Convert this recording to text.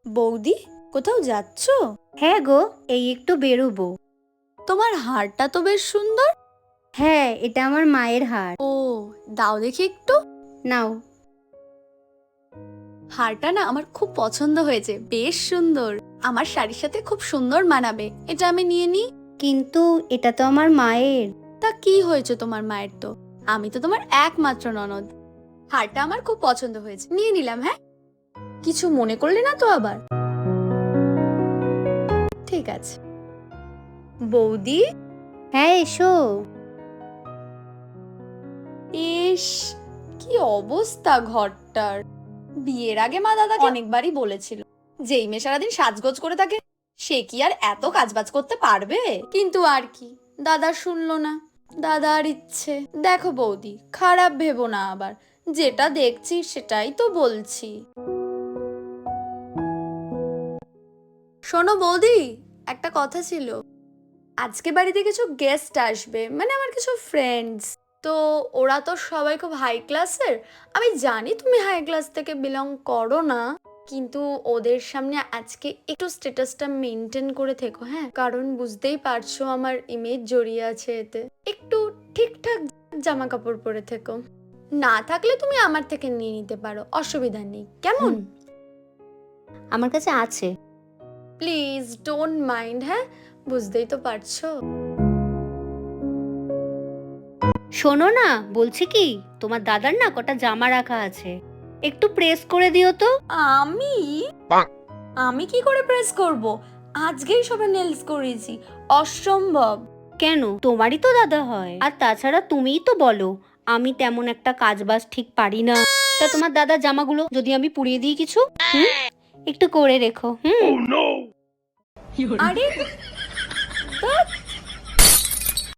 বৌদি, কোথাও যাচ্ছ? হ্যাঁ গো, এই একটু বেরোবো। তোমার হারটা তো বেশ সুন্দর। হ্যাঁ, এটা আমার মায়ের হার। ও, দাও দেখি একটু। নাও। হারটা না আমার খুব পছন্দ হয়েছে, বেশ সুন্দর। আমার শাড়ির সাথে খুব সুন্দর মানাবে, এটা আমি নিয়ে নিই। কিন্তু এটা তো আমার মায়ের। তা কি হয়েছে তোমার মায়ের? তো আমি তো তোমার একমাত্র ননদ। হারটা আমার খুব পছন্দ হয়েছে, নিয়ে নিলাম। হ্যাঁ, কিছু মনে করলে না তো আবার? ঠিক আছে। বৌদি, হ্যাঁ, এসো। ইস, কি অবস্থা ঘরটার। বিয়ের আগে মা দাদাকে অনেকবারই বলেছিল যে এই মেয়ে সারাদিন সাজগোজ করে থাকে, সে কি আর এত কাজবাজ করতে পারবে? কিন্তু আর কি, দাদা শুনলো না। দাদার ইচ্ছে। দেখো বৌদি, খারাপ ভেবো না আবার, যেটা দেখছি সেটাই তো বলছি। শোনো বৌদি, একটা কথা ছিল। আজকে বাড়িতে কিছু গেস্ট আসবে, মানে আমার কিছু ফ্রেন্ডস। তো ওরা তো সবাই খুব হাই ক্লাসের। আমি জানি তুমি হাই ক্লাস থেকে বিলং করো না, কিন্তু ওদের সামনে আজকে একটু স্ট্যাটাসটা মেনটেন করে থেকো, হ্যাঁ? কারণ বুঝতেই পারছো আমার ইমেজ জড়িয়ে আছে এতে। একটু ঠিকঠাক জামা কাপড় পরে থেকো। না থাকলে তুমি আমার থেকে নিয়ে নিতে পারো, অসুবিধা নেই, কেমন? আমার কাছে আছে। প্লিজ ডোন্ট মাইন্ড, হ্যাঁ? বুঝতেই তো পারছো। শোনো না, বলছি কি, তোমার দাদার না কটা জামা রাখা আছে, একটু প্রেস করে দিও তো। আমি আমি কি করে প্রেস করব? আজকেই সবে নেলস করেছি, অসম্ভব। কেন, তোমারই তো দাদা হয়, আর তাছাড়া তুমিই তো বলো আমি তেমন একটা কাজবাজ ঠিক পারি না। তা তোমার দাদার জামাগুলো যদি আমি পুড়িয়ে দিই কিছু, একটু করে রেখো। আরে ধ্যাৎ,